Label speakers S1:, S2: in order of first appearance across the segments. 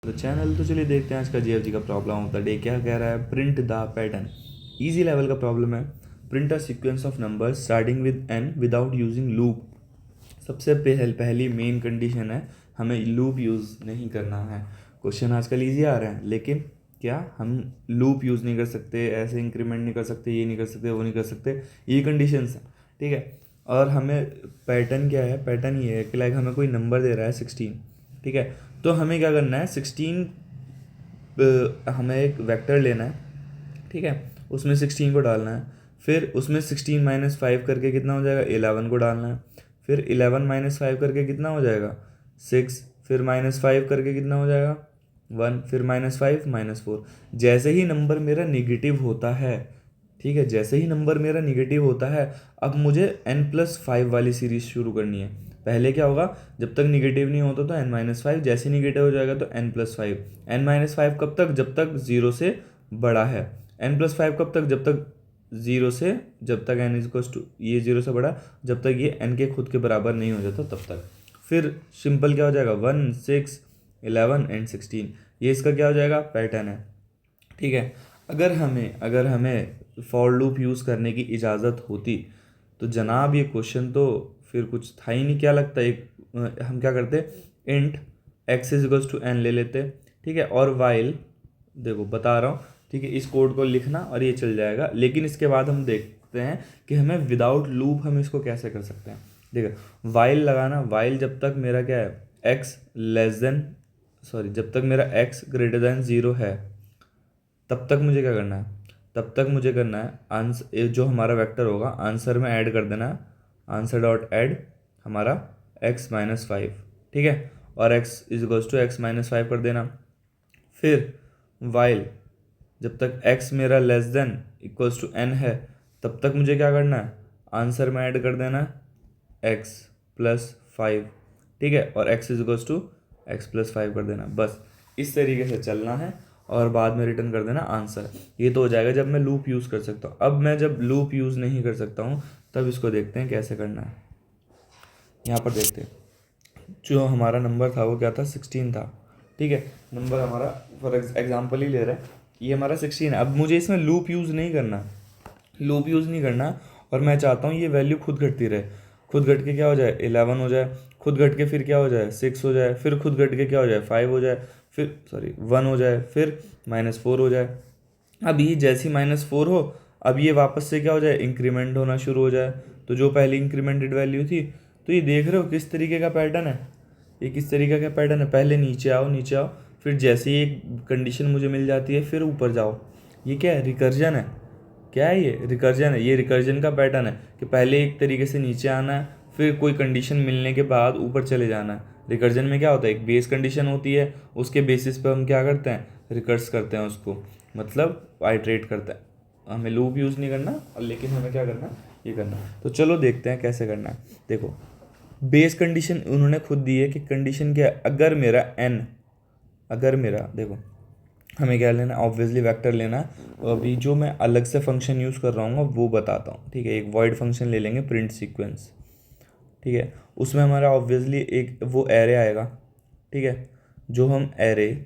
S1: तो चैनल तो चलिए देखते हैं आज का जीएफजी का प्रॉब्लम ऑफ द डे क्या कह रहा है। Print the pattern. Easy level का प्रॉब्लम है। Print a sequence of numbers starting with n without using loop. सबसे पहली मेन कंडीशन है हमें लूप यूज़ नहीं करना है। क्वेश्चन आजकल इजी आ रहे हैं लेकिन क्या हम लूप यूज़ नहीं कर सकते, ऐसे इंक्रीमेंट नहीं कर सकते, ये नहीं कर सकते, वो नहीं कर सकते, ये कंडीशंस हैं। ठीक है। और हमें पैटर्न क्या है, पैटर्न ये है कि लाइक हमें कोई नंबर दे रहा है 16। ठीक है। तो हमें क्या करना है, 16 हमें एक वेक्टर लेना है। ठीक है। उसमें 16 को डालना है। फिर उसमें 16 माइनस 5 करके कितना हो जाएगा, 11 को डालना है। फिर 11 माइनस 5 करके कितना हो जाएगा, 6। फिर माइनस 5 करके कितना हो जाएगा, 1। फिर माइनस 5 माइनस 4। जैसे ही नंबर मेरा निगेटिव होता है, ठीक है, जैसे ही नंबर मेरा निगेटिव होता है, अब मुझे n+5 वाली सीरीज शुरू करनी है। पहले क्या होगा, जब तक निगेटिव नहीं होता तो n-5, जैसे निगेटिव हो जाएगा तो n+5। n-5 कब तक, जब तक 0 से बड़ा है। n+5 कब तक, जब तक 0 से, जब तक n इक्वल्स टू ये 0 से बड़ा, जब तक ये n के खुद के बराबर नहीं हो जाता तब तक। फिर सिंपल क्या हो जाएगा, 1, 6, 11 एंड 16। ये इसका क्या हो जाएगा, पैटर्न है। ठीक है। अगर हमें फॉर लूप यूज़ करने की इजाज़त होती तो जनाब ये क्वेश्चन तो फिर कुछ था ही नहीं। क्या लगता है, एक हम क्या करते, int x is equals to n ले लेते। ठीक है। और वाइल, देखो बता रहा हूँ, ठीक है, इस कोड को लिखना और ये चल जाएगा। लेकिन इसके बाद हम देखते हैं कि हमें विदाउट लूप हम इसको कैसे कर सकते हैं। देखो वाइल लगाना, वाइल जब तक मेरा क्या है, एक्स लेस देन, सॉरी, जब तक मेरा एक्स ग्रेटर देन 0 है तब तक मुझे क्या करना है, तब तक मुझे करना है आंसर, जो हमारा वेक्टर होगा आंसर में ऐड कर देना है। आंसर डॉट ऐड हमारा x-5। ठीक है। और x is equals to x-5 कर देना। फिर वाइल जब तक x मेरा less than equals to n है तब तक मुझे क्या करना है, आंसर में ऐड कर देना है x+5। ठीक है। और x is equals to x+5 कर देना। बस इस तरीके से चलना है और बाद में रिटर्न कर देना आंसर। ये तो हो जाएगा जब मैं लूप यूज़ कर सकता हूँ। अब मैं जब लूप यूज़ नहीं कर सकता हूँ तब इसको देखते हैं कैसे करना है। यहाँ पर देखते हैं, जो हमारा नंबर था वो क्या था, 16 था। ठीक है। नंबर हमारा फॉर एग्जाम्पल ही ले रहे हैं, ये हमारा 16 है। अब मुझे इसमें लूप यूज़ नहीं करना, लूप यूज़ नहीं करना। और मैं चाहता हूँ ये वैल्यू खुद घटती रहे। खुद घट के क्या हो जाए, 11 हो जाए। खुद घट के फिर क्या हो जाए, 6 हो जाए। फिर खुद घट के क्या हो जाए, 5 हो जाए। फिर सॉरी 1 हो जाए। फिर -4 हो जाए। अब ये जैसी -4 हो, अब ये वापस से क्या हो जाए, इंक्रीमेंट होना शुरू हो जाए। तो जो पहली इंक्रीमेंटेड वैल्यू थी, तो ये देख रहे हो किस तरीके का पैटर्न है, ये किस तरीके का पैटर्न है। पहले नीचे आओ, नीचे आओ, फिर जैसे ही एक कंडीशन मुझे मिल जाती है फिर ऊपर जाओ। ये क्या है, रिकर्जन है। क्या है ये, रिकर्जन है। ये रिकर्जन का पैटर्न है कि पहले एक तरीके से नीचे आना है, फिर कोई कंडीशन मिलने के बाद ऊपर चले जाना है। रिकर्जन में क्या होता है, एक बेस कंडीशन होती है, उसके बेसिस पे हम क्या करते हैं, रिकर्स करते हैं उसको, मतलब आइट्रेट करते हैं। हमें लूप यूज़ नहीं करना, और लेकिन हमें क्या करना, ये करना। तो चलो देखते हैं कैसे करना है। देखो बेस कंडीशन उन्होंने खुद दी है कि कंडीशन क्या है, अगर मेरा n, अगर मेरा, देखो हमें क्या लेना है, ऑब्वियसली वेक्टर लेना है। तो अभी जो मैं अलग से फंक्शन यूज़ कर रहा हूँ वो बताता हूँ। ठीक है। एक वॉइड फंक्शन ले लेंगे, प्रिंट सीक्वेंस। ठीक है। उसमें हमारा ऑब्वियसली एक वो एरे आएगा। ठीक है। जो हम एरे,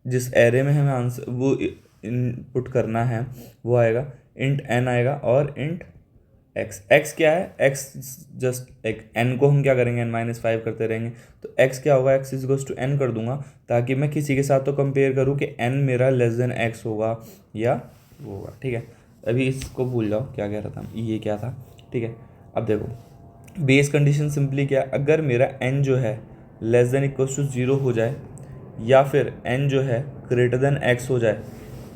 S1: जिस एरे में हमें आंसर वो इनपुट करना है वो आएगा, इंट n आएगा और इंट x। x क्या है, x जस्ट एक n को हम क्या करेंगे, n-5 करते रहेंगे। तो x क्या होगा, x is equals to n कर दूंगा, ताकि मैं किसी के साथ तो कंपेयर करूँ कि n मेरा लेस देन x होगा या वो होगा। ठीक है। अभी इसको भूल जाओ क्या कह रहा था, ये क्या था। ठीक है। अब देखो बेस कंडीशन सिंपली क्या है, अगर मेरा n जो है लेस देन इक्वल्स टू 0 हो जाए, या फिर n जो है ग्रेटर देन x हो जाए।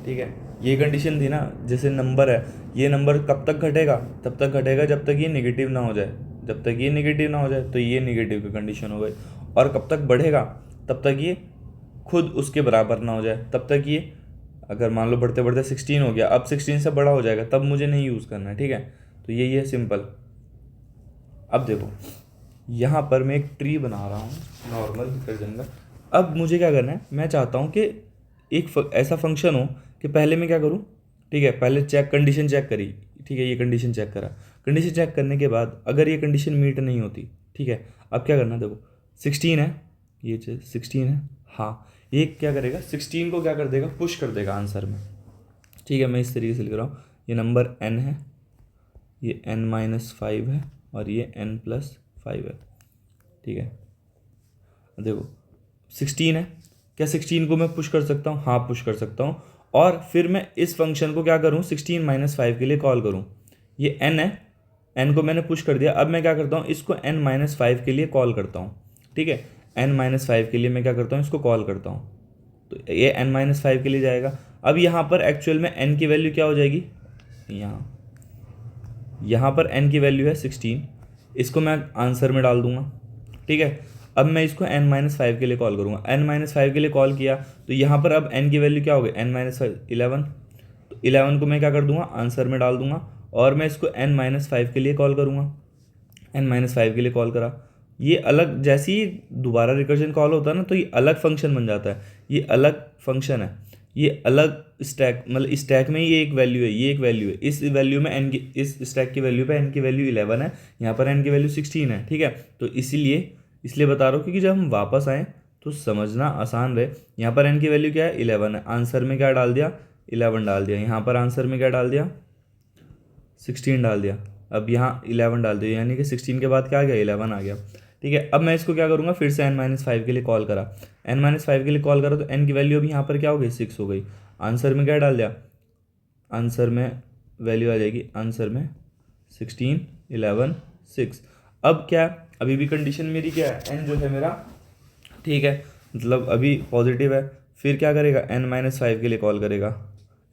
S1: ठीक है। ये कंडीशन थी ना, जैसे नंबर है, ये नंबर कब तक घटेगा, तब तक घटेगा जब तक ये नेगेटिव ना हो जाए। जब तक ये नेगेटिव ना हो जाए तो ये नेगेटिव की कंडीशन हो गई। और कब तक बढ़ेगा, तब तक ये खुद उसके बराबर ना हो जाए। तब तक ये, अगर मान लो बढ़ते बढ़ते 16 हो गया, अब 16 से बड़ा हो जाएगा, तब मुझे नहीं यूज़ करना है। ठीक है। तो यही है सिंपल। अब देखो यहाँ पर मैं एक ट्री बना रहा हूँ नॉर्मल रिकर्जन का। अब मुझे क्या करना है, मैं चाहता हूँ कि एक ऐसा फंक्शन हो कि पहले मैं क्या करूँ, ठीक है, पहले चेक, कंडीशन चेक करी। ठीक है। ये कंडीशन चेक करा, कंडीशन चेक करने के बाद अगर ये कंडीशन मीट नहीं होती, ठीक है, अब क्या करना, देखो 16 है, ये 16 है, हाँ, ये क्या करेगा, 16 को क्या कर देगा, पुश कर देगा आंसर में। ठीक है, मैं इस तरीके से लिख रहा हूँ, ये नंबर n है, ये n-5 है, और ये n+5 है। ठीक है, देखो 16 है, क्या 16 को मैं पुश कर सकता हूँ? हाँ, पुश कर सकता हूँ। और फिर मैं इस फंक्शन को क्या करूँ, 16-5 के लिए कॉल करूँ। ये n है, n को मैंने पुश कर दिया। अब मैं क्या करता हूँ, इसको n-5 के लिए कॉल करता हूँ। ठीक है, n-5 के लिए मैं क्या करता हूँ, इसको कॉल करता हूँ, तो ये n-5 के लिए जाएगा। अब यहाँ पर एक्चुअल में n की वैल्यू क्या हो जाएगी, यहाँ पर n की वैल्यू है 16, इसको मैं आंसर में डाल दूंगा। ठीक है, अब मैं इसको n-5 के लिए कॉल करूँगा, n-5 के लिए कॉल किया, तो यहाँ पर अब n की वैल्यू क्या हो गई, n-5 11, तो 11 को मैं क्या कर दूंगा, आंसर में डाल दूंगा, और मैं इसको n-5 के लिए कॉल करूँगा। n-5 के लिए कॉल करा, ये अलग, जैसे ही दोबारा रिकर्जन कॉल होता है ना, तो ये अलग फंक्शन बन जाता है, ये अलग फंक्शन है, ये अलग स्टैक, मतलब स्टैक में ये एक वैल्यू है, ये एक वैल्यू है, इस वैल्यू में n की, इस स्टैक की वैल्यू पे n की वैल्यू 11 है, यहाँ पर n की वैल्यू 16 है। ठीक है, तो इसलिए बता रहा हूँ, क्योंकि जब हम वापस आएँ तो समझना आसान रहे। यहाँ पर n की वैल्यू क्या है, 11 है, आंसर में क्या डाल दिया, 11 डाल दिया, यहाँ पर आंसर में क्या डाल दिया, 16 डाल दिया, अब यहाँ 11 डाल दिया, यानी कि 16 के बाद क्या आ गया, 11 आ गया। ठीक है, अब मैं इसको क्या करूँगा, फिर से n-5 के लिए कॉल करा, n-5 के लिए कॉल करा, तो n की वैल्यू अभी यहाँ पर क्या हो गई, 6 हो गई, आंसर में क्या डाल दिया, आंसर में वैल्यू आ जाएगी, आंसर में 16, 11, 6। अब क्या, अभी भी कंडीशन मेरी क्या है, n जो है मेरा, ठीक है, मतलब अभी पॉजिटिव है, फिर क्या करेगा, n-5 के लिए कॉल करेगा,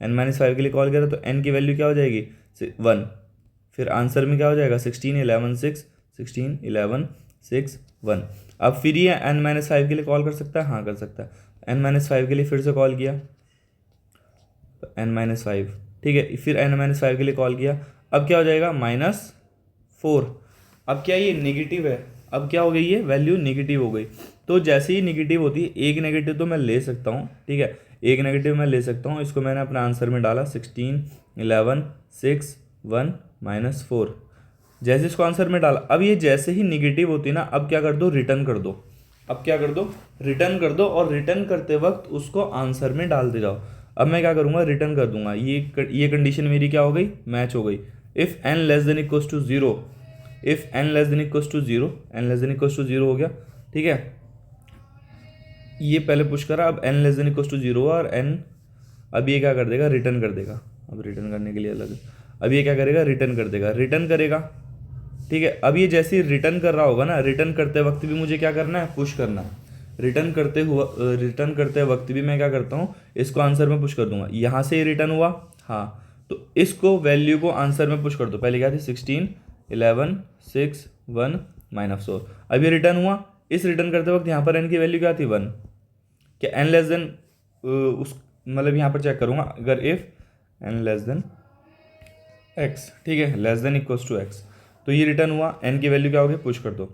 S1: n-5 के लिए कॉल करा, तो n की वैल्यू क्या हो जाएगी, 1, फिर आंसर में क्या हो जाएगा, 16, 11, 6, 16, 11, 6, 1। अब फिर ये n-5 के लिए कॉल कर सकता है, हाँ कर सकता है, n-5 के लिए फिर से कॉल किया, n-5, ठीक है, फिर n-5 के लिए कॉल किया, अब क्या हो जाएगा, -4। अब क्या ये नेगेटिव है, अब क्या हो गई, ये वैल्यू नेगेटिव हो गई। तो जैसे ही नेगेटिव होती है, एक नेगेटिव तो मैं ले सकता हूँ, ठीक है, एक नेगेटिव मैं ले सकता हूँ, इसको मैंने अपने आंसर में डाला, 16, 11, 6, 1, -4। जैसे इसको आंसर में डाला, अब ये जैसे ही निगेटिव होती है ना, अब क्या कर दो, रिटर्न कर दो। अब क्या कर दो, रिटर्न कर दो, और रिटर्न करते वक्त उसको आंसर में डाल दे जाओ। अब मैं क्या करूँगा, रिटर्न कर दूंगा, ये कंडीशन मेरी क्या हो गई, मैच हो गई। If n less than equals to 0, if n less than equals to 0, n less than equals to 0 हो गया। ठीक है, ये पहले पुश करा, अब n less than equals to 0 हुआ, और n, अब ये क्या कर देगा, रिटर्न कर देगा। अब रिटर्न करने के लिए अलग है, अब ये क्या करेगा, रिटर्न कर देगा, रिटर्न करेगा। ठीक है, अब ये जैसे ही रिटर्न कर रहा होगा ना, रिटर्न करते वक्त भी मुझे क्या करना है, पुश करना है। रिटर्न करते वक्त भी मैं क्या करता हूँ, इसको आंसर में पुश कर दूंगा। यहाँ से रिटर्न हुआ, हाँ, तो इसको वैल्यू को आंसर में पुश कर दो। पहले क्या थी, 16, 11, 6, 1, -4। अब ये रिटर्न हुआ, इस रिटर्न करते वक्त यहाँ पर n की वैल्यू क्या थी, 1। क्या n लेस देन उस, मतलब यहाँ पर चेक करूँगा, अगर if n less than x, ठीक है, less than equals to x, तो ये रिटर्न हुआ, n की वैल्यू क्या होगी, पुश कर दो।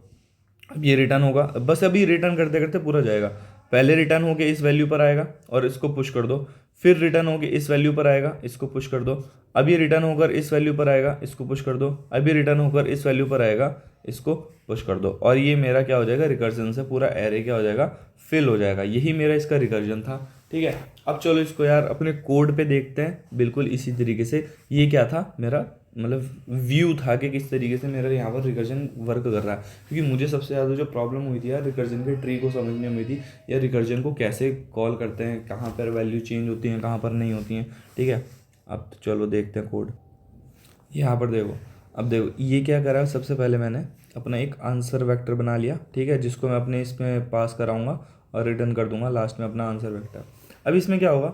S1: अब ये रिटर्न होगा, बस अभी रिटर्न करते करते पूरा जाएगा। पहले रिटर्न होके इस वैल्यू पर आएगा और इसको पुश कर दो, फिर रिटर्न होके इस वैल्यू पर आएगा, इसको पुश कर दो। अब ये रिटर्न होकर इस वैल्यू पर आएगा, इसको पुश कर दो। अब ये रिटर्न होकर इस वैल्यू पर आएगा, इसको पुश कर दो, और ये मेरा क्या हो जाएगा, रिकर्जन से पूरा एरे क्या हो जाएगा, फिल हो जाएगा। यही मेरा इसका रिकर्जन था। ठीक है, अब चलो इसको यार अपने कोड पे देखते हैं, बिल्कुल इसी तरीके से। ये क्या था, मेरा मतलब व्यू था कि किस तरीके से मेरा यहाँ पर रिकर्जन वर्क कर रहा है, क्योंकि मुझे सबसे ज़्यादा जो प्रॉब्लम हुई थी यार, रिकर्जन के ट्री को समझने में हुई थी, या रिकर्जन को कैसे कॉल करते हैं, कहाँ पर वैल्यू चेंज होती हैं, कहाँ पर नहीं होती हैं। ठीक है, अब तो चलो देखते हैं कोड। यहाँ पर देखो, अब देखो ये क्या करा, सबसे पहले मैंने अपना एक आंसर वेक्टर बना लिया, ठीक है, जिसको मैं अपने इसमें पास कराऊंगा और रिटर्न कर दूंगा लास्ट में अपना आंसर वेक्टर। अब इसमें क्या होगा,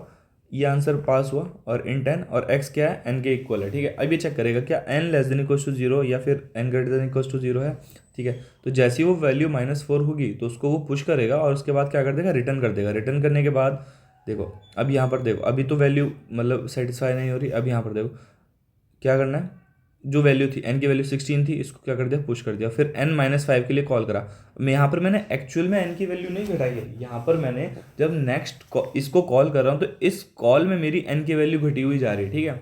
S1: ये आंसर पास हुआ और इंट n, और x क्या है, n के इक्वल है। ठीक है, अब ये चेक करेगा क्या n less than equals to 0 या फिर n greater than equals to 0 है। ठीक है, तो जैसे ही वो वैल्यू -4 होगी तो उसको वो पुश करेगा, और उसके बाद क्या कर देगा, रिटर्न कर देगा। रिटर्न करने के बाद देखो, अब यहाँ पर देखो, अभी तो वैल्यू मतलब सेटिस्फाई नहीं हो रही। अब यहाँ पर देखो क्या करना है, जो वैल्यू थी, n की वैल्यू 16 थी, इसको क्या कर दिया, पुश कर दिया। फिर n-5 के लिए कॉल करा। मैं यहाँ पर मैंने एक्चुअल में n की वैल्यू नहीं घटाई है, यहाँ पर मैंने जब नेक्स्ट इसको कॉल कर रहा हूँ तो इस कॉल में मेरी n की वैल्यू घटी हुई जा रही है। ठीक है,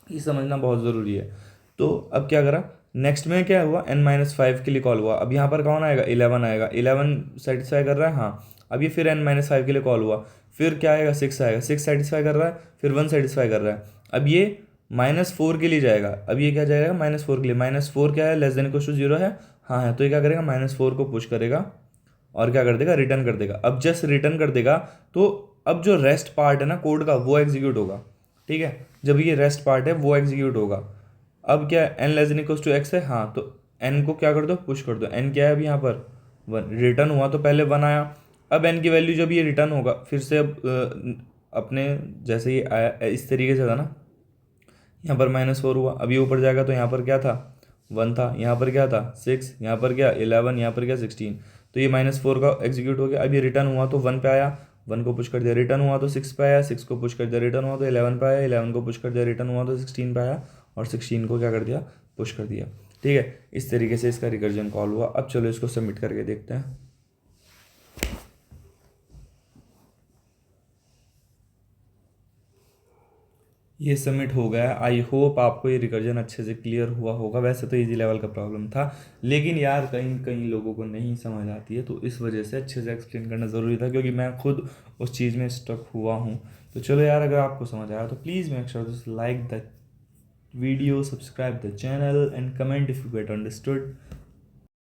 S1: ये समझना बहुत ज़रूरी है। तो अब क्या करा, नेक्स्ट में क्या हुआ, n-5 के लिए कॉल हुआ। अब यहाँ पर कौन आएगा, 11 आएगा। 11 सेटिस्फाई कर रहा है, हाँ, अब ये फिर n-5 के लिए कॉल हुआ, फिर क्या आएगा, 6 आएगा, 6 सेटिस्फाई कर रहा है, फिर 1 सेटिस्फाई कर रहा है। अब ये -4 के लिए जाएगा, अब ये क्या जाएगा -4 के लिए, -4 क्या है, लेस देन इक्वल टू 0 है, हाँ है, तो ये क्या करेगा, -4 को पुश करेगा और क्या कर देगा, रिटर्न कर देगा। अब जस्ट रिटर्न कर देगा तो अब जो रेस्ट पार्ट है ना कोड का वो एग्जीक्यूट होगा, ठीक है, जब ये रेस्ट पार्ट है वो एग्जीक्यूट होगा। अब क्या है, n less than equal to x है, हाँ, तो n को क्या कर दो, पुश कर दो, n क्या है अभी यहाँ पर 1, रिटर्न हुआ तो पहले 1 आया। अब n की वैल्यू जब ये रिटर्न होगा फिर से, अब अपने जैसे ये आया इस तरीके से था ना, यहाँ पर -4 हुआ, अब ये ऊपर जाएगा तो यहाँ पर क्या था, 1 था, यहाँ पर क्या था 6, यहाँ पर क्या 11, यहाँ पर क्या 16, तो ये -4 का एग्जीक्यूट हो गया। अब ये रिटर्न हुआ तो 1 पे आया, 1 को पुश कर दिया, रिटर्न हुआ तो 6 पे आया, 6 को पुश कर दिया, रिटर्न हुआ तो 11 पे आया, 11 को पुश कर दिया, रिटर्न हुआ तो 16 पे आया, और 16 को क्या कर दिया, पुश कर दिया, ठीक है। इस तरीके से इसका रिकर्जन कॉल हुआ। अब चलो इसको सबमिट करके देखते हैं। ये सबमिट हो गया। आई होप आपको ये रिकर्जन अच्छे से क्लियर हुआ होगा। वैसे तो इजी लेवल का प्रॉब्लम था, लेकिन यार कहीं कहीं लोगों को नहीं समझ आती है, तो इस वजह से अच्छे से एक्सप्लेन करना ज़रूरी था, क्योंकि मैं खुद उस चीज़ में स्टक हुआ हूँ। तो चलो यार, अगर आपको समझ आया तो please make sure to like the video, subscribe the channel and comment if you get understood.